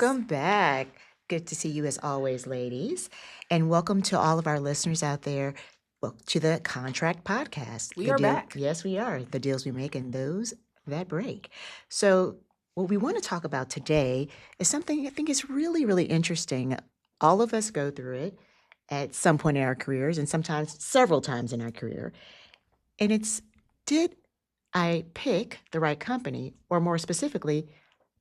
Welcome back. Good to see you as always, ladies. And welcome to all of our listeners out there. Well, to the Contract Podcast. We are back. Yes, we are. The deals we make and those that break. So, what we want to talk about today is something I think is really, really interesting. All of us go through it at some point in our careers and sometimes several times in our career. And it's, did I pick the right company, or more specifically,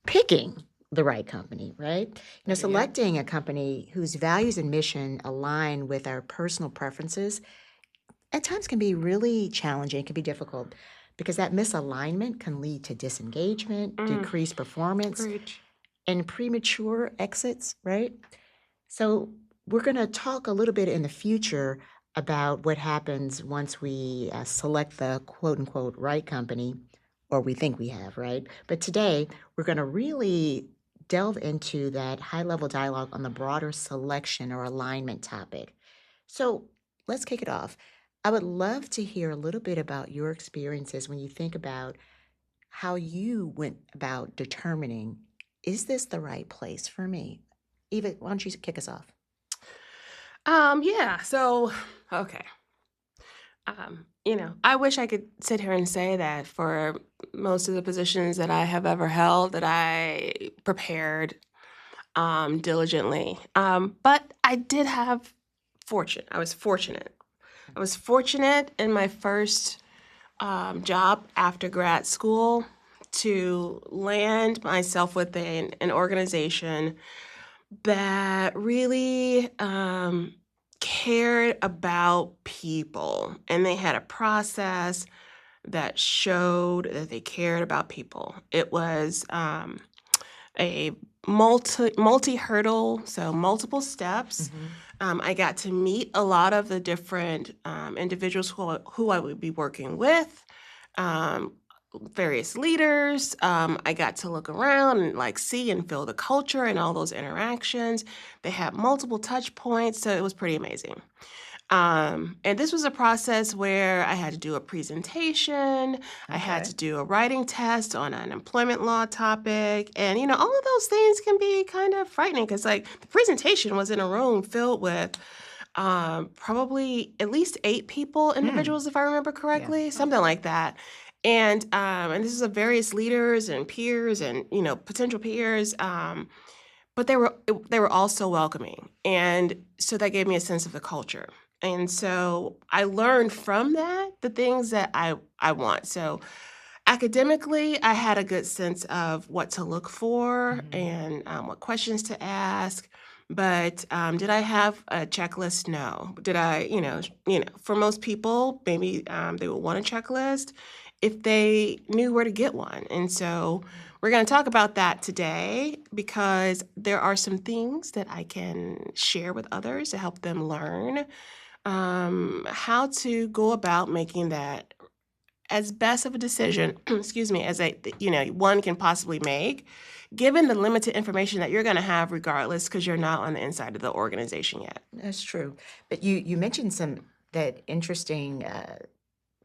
picking the right company, right? Selecting a company whose values and mission align with our personal preferences at times can be really challenging, can be difficult because that misalignment can lead to disengagement, decreased performance, Preach. and premature exits, right? So, we're going to talk a little bit in the future about what happens once we select the quote unquote right company, or we think we have, right? But today, we're going to really delve into that high level dialogue on the broader selection or alignment topic. So, let's kick it off. I would love to hear a little bit about your experiences when you think about how you went about determining, is this the right place for me? Eva, why don't you kick us off? Yeah. So, okay. I wish I could sit here and say that for most of the positions that I have ever held, that I prepared diligently. But I did have fortune. I was fortunate. I was fortunate in my first job after grad school to land myself within an organization that really cared about people, and they had a process that showed that they cared about people. It was a multi hurdle, so multiple steps. I got to meet a lot of the different individuals who I would be working with. Various leaders. I got to look around and see and feel the culture and all those interactions. They had multiple touch points, so it was pretty amazing. And this was a process where I had to do a presentation, I had to do a writing test on an employment law topic, and all of those things can be kind of frightening because the presentation was in a room filled with probably at least 8 individuals, if I remember correctly, something like that. And this is of various leaders and peers and potential peers, but they were all so welcoming, and so that gave me a sense of the culture. And so I learned from that the things that I want. So academically, I had a good sense of what to look for and what questions to ask. But did I have a checklist? No. Did I, for most people, maybe they would want a checklist if they knew where to get one. And so we're going to talk about that today because there are some things that I can share with others to help them learn how to go about making that as best of a decision, excuse me, as one can possibly make, given the limited information that you're going to have regardless, because you're not on the inside of the organization yet. That's true. But you mentioned that interesting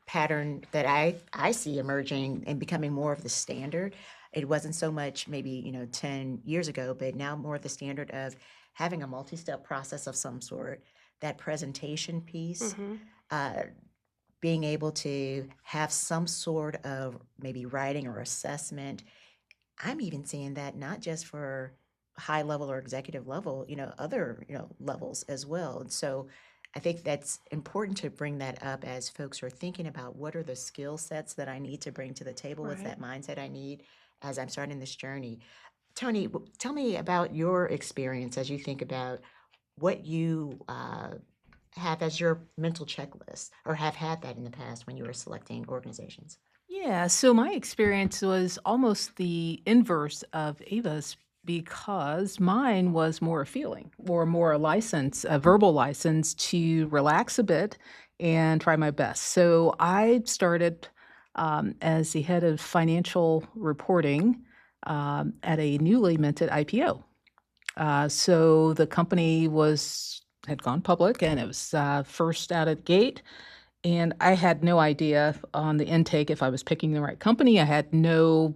pattern that I see emerging and becoming more of the standard. It wasn't so much maybe 10 years ago, but now more the standard of having a multi-step process of some sort. That presentation piece, being able to have some sort of maybe writing or assessment. I'm even seeing that not just for high level or executive level, other, levels as well. And so I think that's important to bring that up as folks are thinking about what are the skill sets that I need to bring to the table, what's that mindset I need as I'm starting this journey. Tony, tell me about your experience as you think about what you have as your mental checklist or have had that in the past when you were selecting organizations. Yeah, so my experience was almost the inverse of Ava's because mine was more a feeling or more a license, a verbal license to relax a bit and try my best. So I started as the head of financial reporting at a newly minted IPO. So the company had gone public and it was first out of the gate. And I had no idea on the intake if I was picking the right company. I had no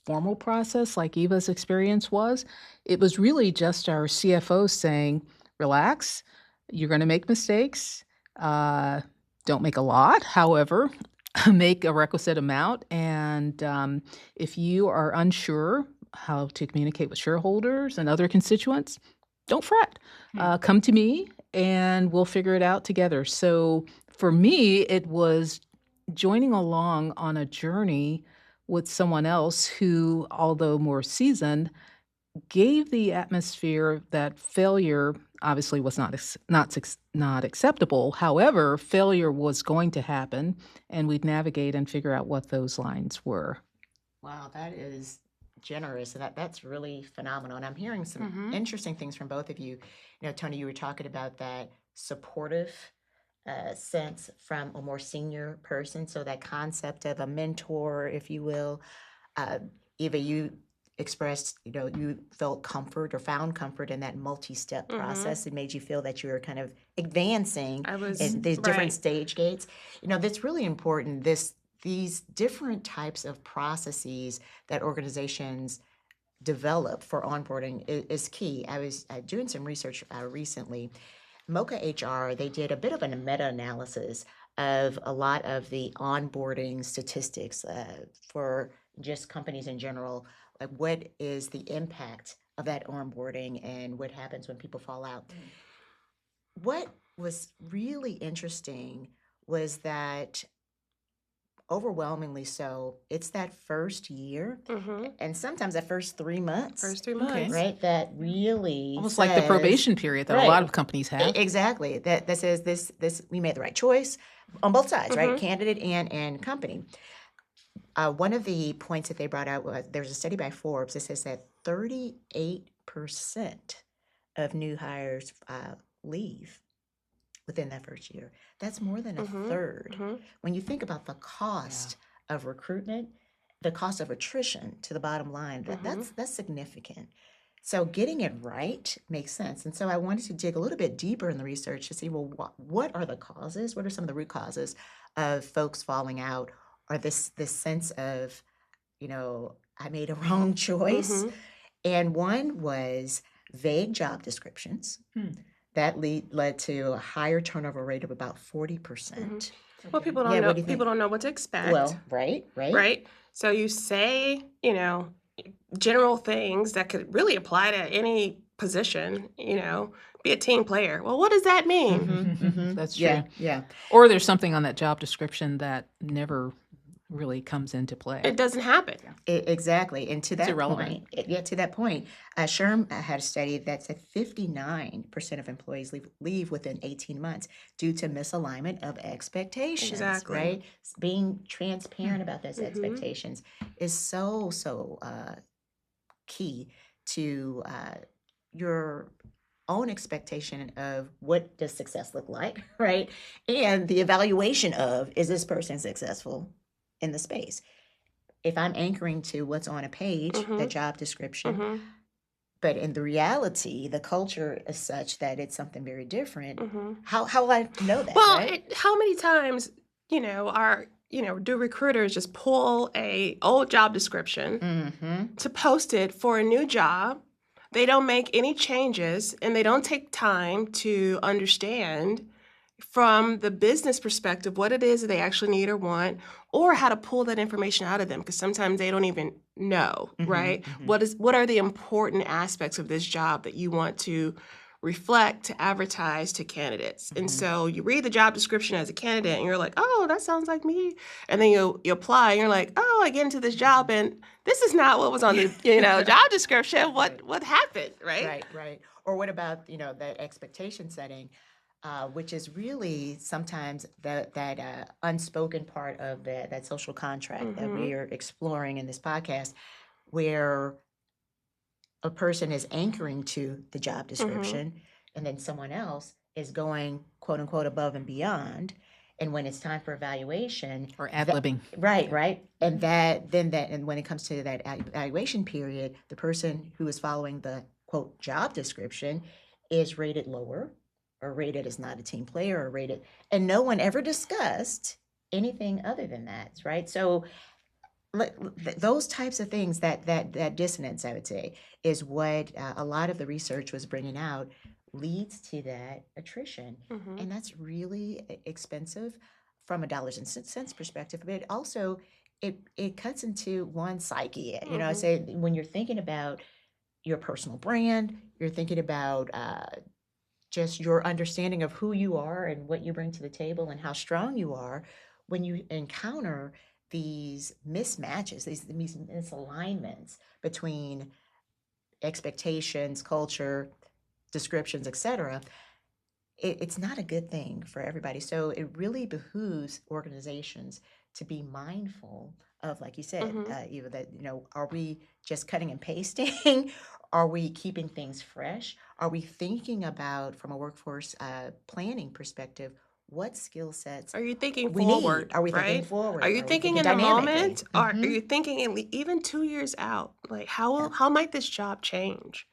formal process like Eva's experience was. It was really just our CFO saying, relax, you're going to make mistakes. Uh, don't make a lot, however, make a requisite amount. And if you are unsure how to communicate with shareholders and other constituents, don't fret. Come to me and we'll figure it out together. So for me, it was joining along on a journey with someone else who, although more seasoned, gave the atmosphere that failure obviously was not acceptable. However, failure was going to happen, and we'd navigate and figure out what those lines were. Wow, that is generous, and that's really phenomenal. And I'm hearing some Mhm. interesting things from both of you. You know, Tony, you were talking about that supportive sense from a more senior person, so that concept of a mentor, if you will. Uh, Eva, you expressed, you know, you felt comfort or found comfort in that multi-step Mhm. process. It made you feel that you were kind of advancing I was in these different right. stage gates. You know, that's really important. These different types of processes that organizations develop for onboarding is key. I was doing some research recently. Mocha HR, they did a bit of a meta-analysis of a lot of the onboarding statistics for just companies in general. Like, what is the impact of that onboarding and what happens when people fall out? What was really interesting was that overwhelmingly so, it's that first year Mhm. and sometimes that first 3 months, First 3 Okay. months. right? That really Almost like the says, probation period that a right, lot of companies have. exactly. That says this we made the right choice on both sides, right? Mhm. Candidate and company. One of the points that they brought out was there's a study by Forbes that says that 38% of new hires leave within that first year. That's more than a Mhm. third. Mhm. When you think about the cost of recruitment, the cost of attrition to the bottom line, that's significant. So getting it right makes sense. And so I wanted to dig a little bit deeper in the research to see, well, what are the causes? What are some of the root causes of folks falling out, or this sense of, you know, I made a wrong choice? Mhm. And one was vague job descriptions. That led to a higher turnover rate of about 40%. Well, people Yeah, don't know what do you think? people don't know what to expect, Well, right. right? So you say, general things that could really apply to any position, be a team player. Well, what does that mean? That's Yeah, true. yeah. Or there's something on that job description that never really comes into play. It doesn't happen. Exactly. And to It's that irrelevant. point, yeah, to that point, SHRM had a study that said 59% of employees leave within 18 months due to misalignment of expectations, Exactly. right? Being transparent about those Mhm. expectations is so key to your own expectation of what does success look like, right? And the evaluation of, is this person successful in the space? If I'm anchoring to what's on a page, the Mhm. job description, Mhm. but in the reality, the culture is such that it's something very different. Mhm. How will I know that, Well, right? how many times, do recruiters just pull a old job description Mm-hmm. to post it for a new job? They don't make any changes and they don't take time to understand from the business perspective what it is that they actually need or want, or how to pull that information out of them, because sometimes they don't even know, right? What are the important aspects of this job that you want to reflect to advertise to candidates? And so you read the job description as a candidate and you're like, oh, that sounds like me. And then you apply and you're like, oh, I get into this job and this is not what was on the job description. What happened, right? Right. Or what about, that expectation setting, which is really sometimes that unspoken part of that social contract that we are exploring in this podcast, where a person is anchoring to the job description and then someone else is going quote unquote above and beyond. And when it's time for evaluation, Or ad-libbing. right. And and when it comes to that evaluation period, the person who is following the quote job description is rated lower or rated as not a team player or rated, and no one ever discussed anything other than that, right? So those types of things, that dissonance, I would say, is what a lot of the research was bringing out leads to that attrition. Mm-hmm. And that's really expensive from a dollars and cents perspective, but also it cuts into one's psyche. You know, I Mm-hmm. say when you're thinking about your personal brand, you're thinking about just your understanding of who you are and what you bring to the table and how strong you are when you encounter these mismatches, these misalignments between expectations, culture, descriptions, etc. It's not a good thing for everybody. So it really behooves organizations to be mindful of, like you said, Mm-hmm. Eva, that, are we just cutting and pasting? Are we keeping things fresh? Are we thinking about, from a workforce planning perspective, what skill sets Are you thinking we need? forward, Are we thinking right? Are forward? you Are we thinking thinking in the dynamically? moment? Or are you thinking even 2 years out? Like Yeah. how might this job change?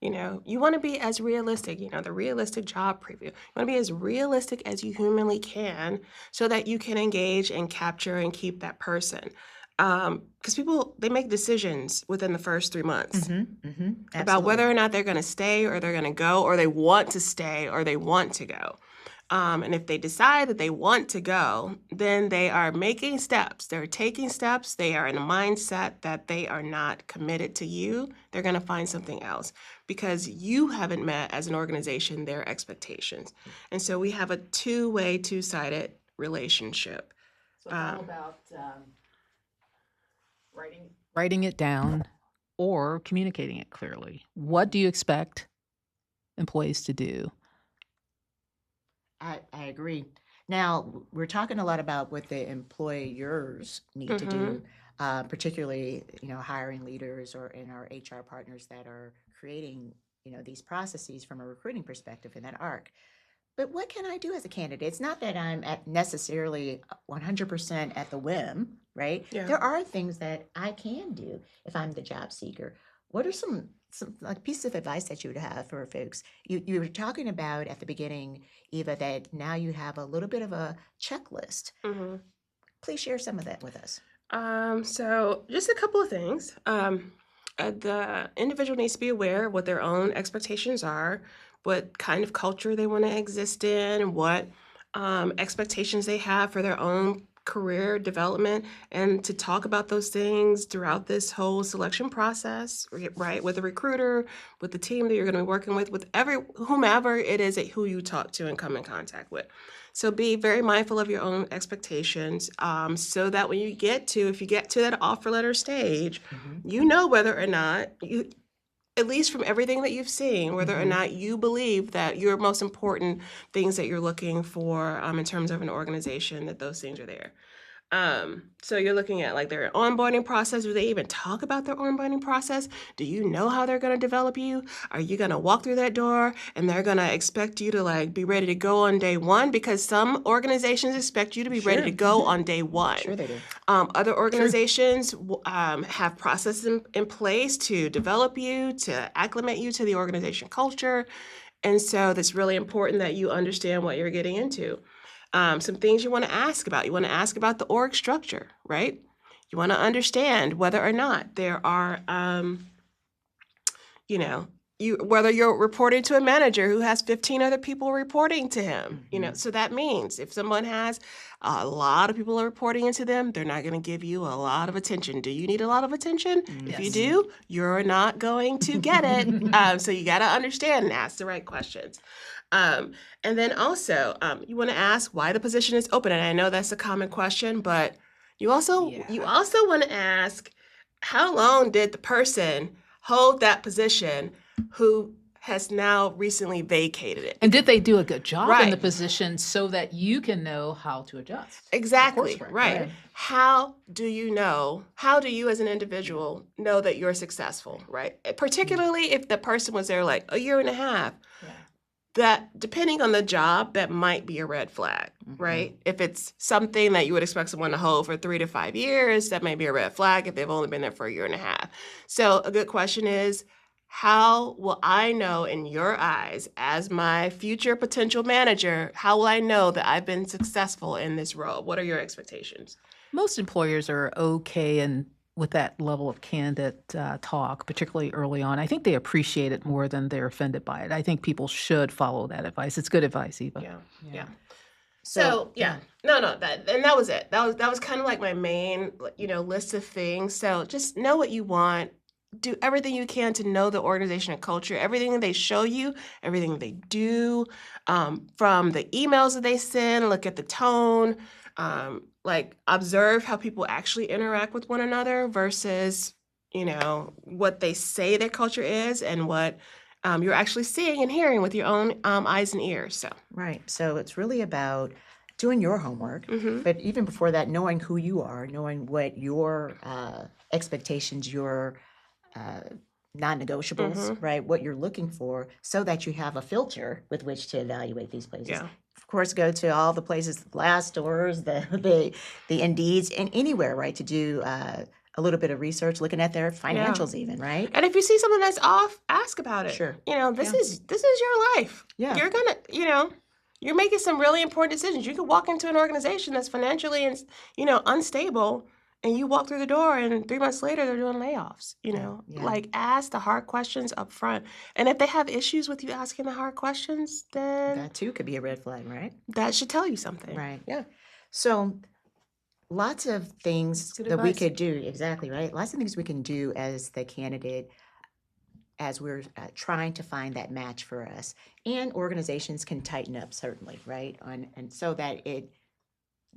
You want to be as realistic, the realistic job preview. You want to be as realistic as you humanly can so that you can engage and capture and keep that person. Because people, they make decisions within the first 3 months about Absolutely. whether or not they're going to stay or they're going to go, or they want to stay or they want to go. And if they decide that they want to go, then they are making steps. They're taking steps. They are in a mindset that they are not committed to you. They're going to find something else because you haven't met, as an organization, their expectations. And so we have a two-way, two-sided relationship. So it's all Um, about writing it down or communicating it clearly. What do you expect employees to do? I agree. Now, we're talking a lot about what the employers need to mhm. do, particularly, hiring leaders or in our HR partners that are creating, these processes from a recruiting perspective in that arc. But what can I do as a candidate? It's not that I'm at necessarily 100% at the whim, right? Yeah. There are things that I can do if I'm the job seeker. What are some like pieces of advice that you would have for folks? You were talking about at the beginning, Eva, that now you have a little bit of a checklist. Mhm. Please share some of that with us. So just a couple of things. The individual needs to be aware of what their own expectations are, what kind of culture they want to exist in, what expectations they have for their own career development, and to talk about those things throughout this whole selection process, right? With a recruiter, with the team that you're going to be working with whomever it is that who you talk to and come in contact with. So be very mindful of your own expectations, so that when if you get to that offer letter stage, you know whether or not you, at least from everything that you've seen, whether or not you believe that your most important things that you're looking for, in terms of an organization, that those things are there. So you're looking at like their onboarding process. Do they even talk about their onboarding process? Do you know how they're going to develop you? Are you going to walk through that door and they're going to expect you to like be ready to go on day one? Because some organizations expect you to be ready to Sure. go on day one. Sure they do. Other organizations have processes in place to develop you, to acclimate you to the organization culture. And so it's really important that you understand what you're getting into. Some things you want to ask about. You want to ask about the org structure, right? You want to understand whether or not there are, whether you're reporting to a manager who has 15 other people reporting to him. So that means if someone has a lot of people are reporting into them, they're not going to give you a lot of attention. Do you need a lot of attention? If you Yes. do, you're not going to get it. So you got to understand and ask the right questions. And then also, you want to ask why the position is open. And I know that's a common question, but you also want to ask, how long did the person hold that position who has now recently vacated it? And did they do a good job in the Right. position so that you can know how to adjust? Exactly. correct. Right. Right. How do you as an individual know that you're successful, right? Particularly if the person was there like a year and a half. Yeah. That depending on the job, that might be a red flag, right? If it's something that you would expect someone to hold for 3 to 5 years, that may be a red flag if they've only been there for a year and a half. So a good question is, how will I know in your eyes, as my future potential manager, how will I know that I've been successful in this role? What are your expectations? Most employers are okay and with that level of candid talk, particularly early on. I think they appreciate it more than they're offended by it. I think people should follow that advice. It's good advice, Eva. Yeah. So yeah, no, that was it. That was kind of like my main, list of things. So just know what you want. Do everything you can to know the organization and culture, everything that they show you, everything they do, from the emails that they send. Look at the tone, like observe how people actually interact with one another versus what they say their culture is and what you're actually seeing and hearing with your own eyes and ears. So. Right. So it's really about doing your homework, Mhm. but even before that, knowing who you are, knowing what your expectations, your non-negotiables, right? What you're looking for, so that you have a filter with which to evaluate these places. Yeah. Of course, go to all the places, the Glassdoors, the Indeeds, and anywhere, right? To do a little bit of research, looking at their financials, even, right? And if you see something that's off, ask about it. Sure. This is your life. Yeah. You're gonna, you're making some really important decisions. You could walk into an organization that's financially and unstable, and you walk through the door, and 3 months later they're doing layoffs. Yeah. Like ask the hard questions up front. And if they have issues with you asking the hard questions, then That too could be a red flag, right? that should tell you something. Right. Yeah. So lots of things good that we advice. could do. Exactly, right? Lots of things we can do as the candidate as we're trying to find that match for us. And organizations can tighten up, certainly, right? And so that it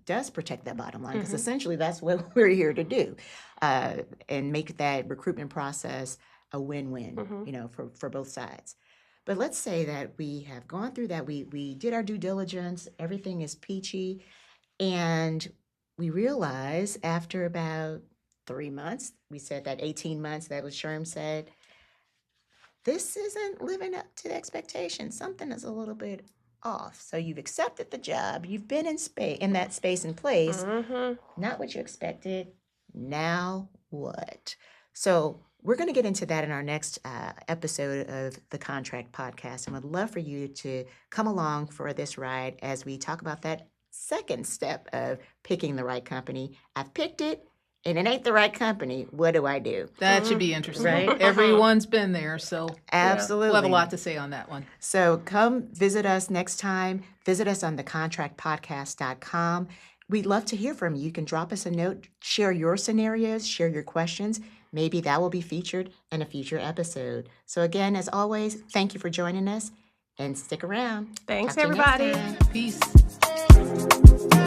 does protect that bottom line, because Mhm. essentially that's what we're here to do, and make that recruitment process a win-win, Mhm. for both sides. But let's say that we have gone through that, we did our due diligence, everything is peachy, and we realize after about 3 months, we said that 18 months, that was Sherm said, this isn't living up to the expectation. Something is a little bit off. So you've accepted the job, you've been in that space and place, Mhm. not what you expected. Now what? So we're going to get into that in our next episode of the Contract Podcast, and would love for you to come along for this ride as we talk about that second step of picking the right company. I've picked it, and it ain't the right company. What do I do? That should be interesting. Right. Everyone's been there, so Absolutely. we'll have a lot to say on that one. So come visit us next time. Visit us on thecontractpodcast.com. We'd love to hear from you. You can drop us a note, share your scenarios, share your questions. Maybe that will be featured in a future episode. So again, as always, thank you for joining us, and stick around. Thanks, Talk to you next everybody. time. Peace.